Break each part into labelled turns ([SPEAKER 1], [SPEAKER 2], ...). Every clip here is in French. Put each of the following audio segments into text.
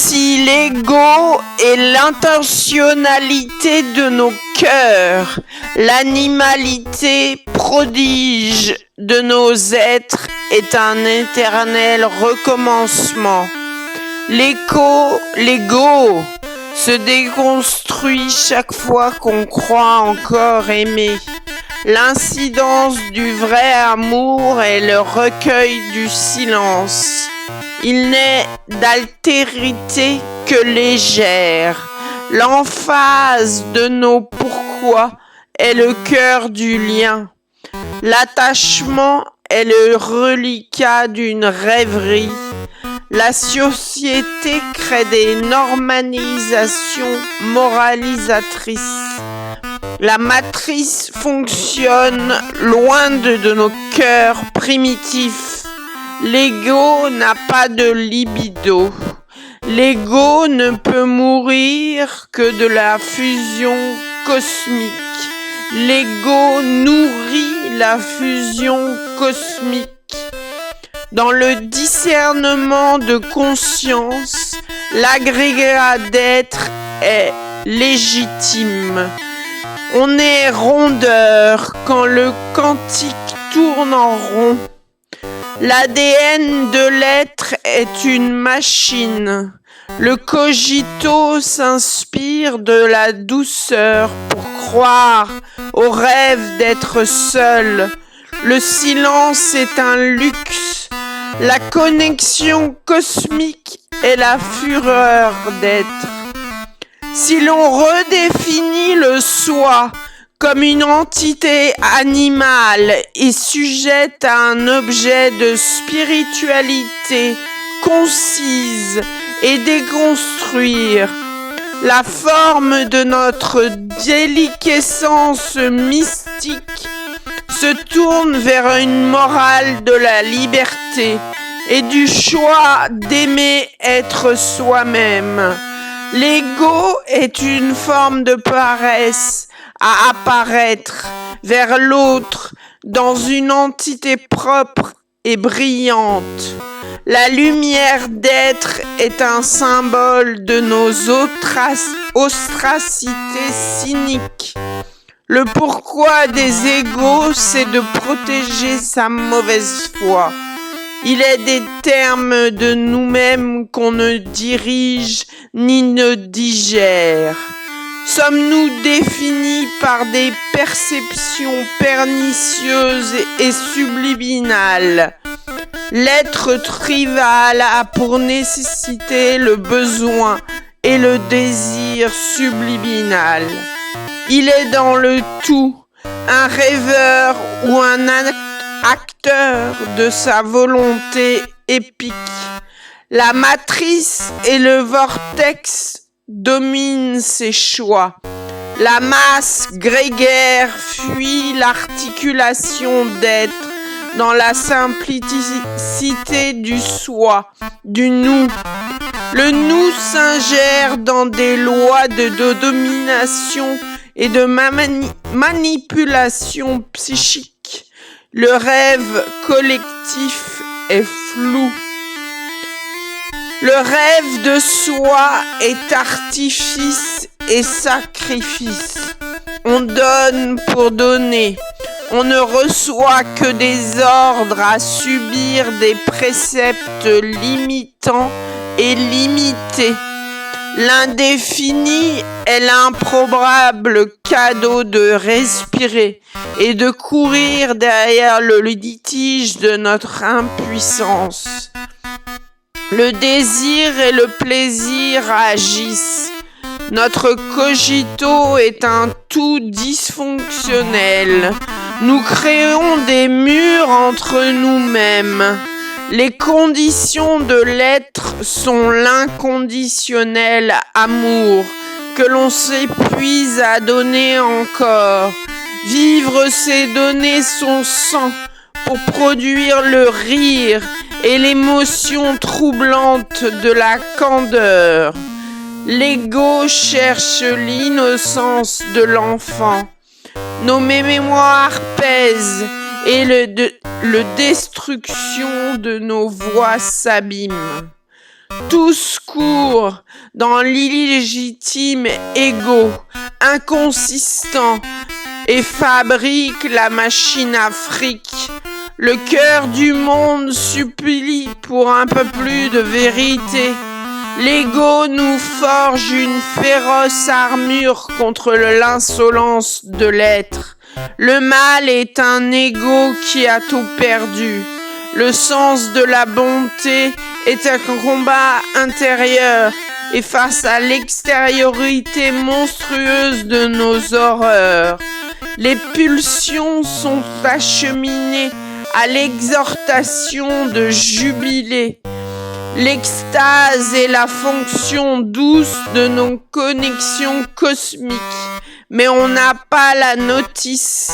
[SPEAKER 1] Si l'ego est l'intentionnalité de nos cœurs, l'animalité prodige de nos êtres est un éternel recommencement. L'ego se déconstruit chaque fois qu'on croit encore aimer. L'incidence du vrai amour est le recueil du silence. Il n'est d'altérité que légère. L'emphase de nos pourquoi est le cœur du lien. L'attachement est le reliquat d'une rêverie. La société crée des normalisations moralisatrices. La matrice fonctionne loin de nos cœurs primitifs. L'ego n'a pas de libido. L'ego ne peut mourir que de la fusion cosmique. L'ego nourrit la fusion cosmique. Dans le discernement de conscience, l'agrégat d'être est légitime. On est rondeur quand le quantique tourne en rond. L'ADN de l'être est une machine. Le cogito s'inspire de la douceur pour croire au rêve d'être seul. Le silence est un luxe. La connexion cosmique est la fureur d'être. Si l'on redéfinit le soi comme une entité animale et sujette à un objet de spiritualité concise et déconstruire, la forme de notre déliquescence mystique se tourne vers une morale de la liberté et du choix d'aimer être soi-même. L'ego est une forme de paresse à apparaître vers l'autre dans une entité propre et brillante. La lumière d'être est un symbole de nos ostracités cyniques. Le pourquoi des égos, c'est de protéger sa mauvaise foi. Il est des termes de nous-mêmes qu'on ne dirige ni ne digère. Sommes-nous définis par des perceptions pernicieuses et subliminales? L'être tribal a pour nécessité le besoin et le désir subliminal. Il est dans le tout, un rêveur ou un acteur de sa volonté épique. La matrice et le vortex dominent ses choix. La masse grégaire fuit l'articulation d'être dans la simplicité du soi, du nous. Le nous s'ingère dans des lois de domination et de manipulation psychique. Le rêve collectif est flou. Le rêve de soi est artifice et sacrifice. On donne pour donner. On ne reçoit que des ordres à subir des préceptes limitants et limités. L'indéfini est l'improbable cadeau de respirer et de courir derrière le litige de notre impuissance. Le désir et le plaisir agissent. Notre cogito est un tout dysfonctionnel. Nous créons des murs entre nous-mêmes. Les conditions de l'être sont l'inconditionnel amour que l'on s'épuise à donner encore. Vivre, c'est donner son sang pour produire le rire et l'émotion troublante de la candeur. L'ego cherche l'innocence de l'enfant. Nos mémoires pèsent et le destruction de nos voix s'abîme. Tous courent dans l'illégitime ego, inconsistant, et fabriquent la machine à fric. Le cœur du monde supplie pour un peu plus de vérité. L'ego nous forge une féroce armure contre l'insolence de l'être. Le mal est un ego qui a tout perdu. Le sens de la bonté est un combat intérieur et face à l'extériorité monstrueuse de nos horreurs. Les pulsions sont acheminées à l'exhortation de jubiler. L'extase est la fonction douce de nos connexions cosmiques, mais on n'a pas la notice.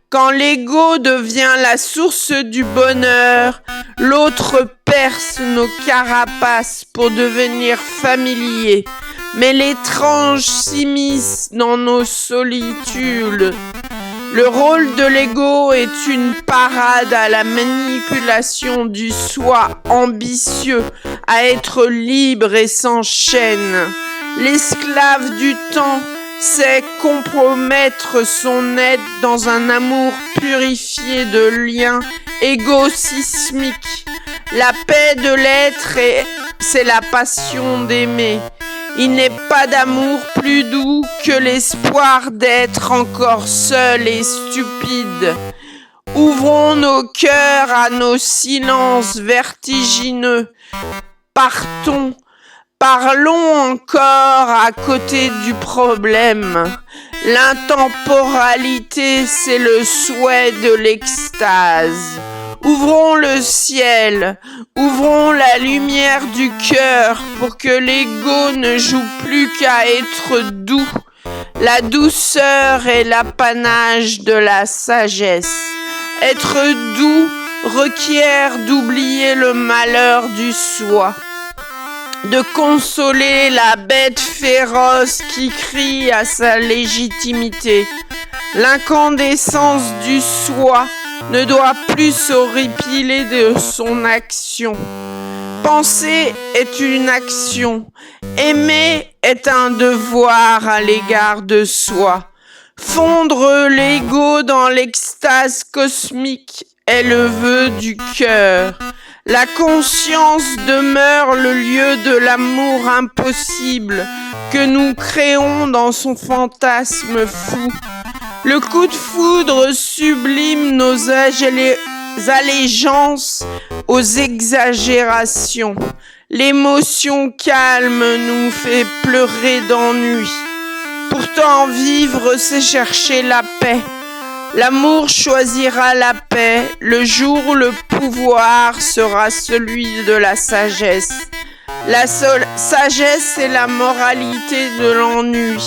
[SPEAKER 1] Quand l'ego devient la source du bonheur, l'autre perce nos carapaces pour devenir familier. Mais l'étrange s'immisce dans nos solitudes. Le rôle de l'ego est une parade à la manipulation du soi ambitieux, à être libre et sans chaîne. L'esclave du temps sait compromettre son être dans un amour purifié de liens égo-sismiques. La paix de l'être, c'est la passion d'aimer. Il n'est pas d'amour plus doux que l'espoir d'être encore seul et stupide. Ouvrons nos cœurs à nos silences vertigineux. Parlons encore à côté du problème. L'intemporalité, c'est le souhait de l'extase. Ouvrons le ciel, ouvrons la lumière du cœur pour que l'ego ne joue plus qu'à être doux. La douceur est l'apanage de la sagesse. Être doux requiert d'oublier le malheur du soi, de consoler la bête féroce qui crie à sa légitimité. L'incandescence du soi ne doit plus s'horripiler de son action. Penser est une action. Aimer est un devoir à l'égard de soi. Fondre l'ego dans l'extase cosmique est le vœu du cœur. La conscience demeure le lieu de l'amour impossible que nous créons dans son fantasme fou. Le coup de foudre sublime nos allégeances aux exagérations. L'émotion calme nous fait pleurer d'ennui. Pourtant, vivre, c'est chercher la paix. L'amour choisira la paix le jour où le pouvoir sera celui de la sagesse. La sagesse est la moralité de l'ennui.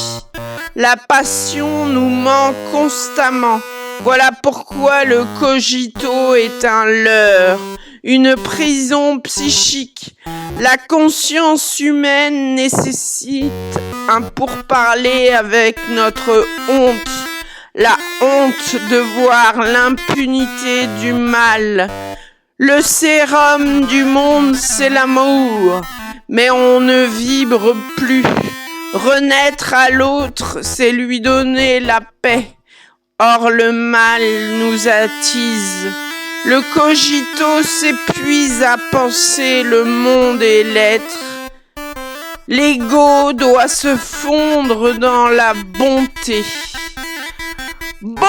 [SPEAKER 1] La passion nous manque constamment. Voilà pourquoi le cogito est un leurre, une prison psychique. La conscience humaine nécessite un pourparler avec notre honte. La honte de voir l'impunité du mal. Le sérum du monde, c'est l'amour, mais on ne vibre plus. Renaître à l'autre, c'est lui donner la paix. Or le mal nous attise. Le cogito s'épuise à penser le monde et l'être. L'ego doit se fondre dans la bonté. Bon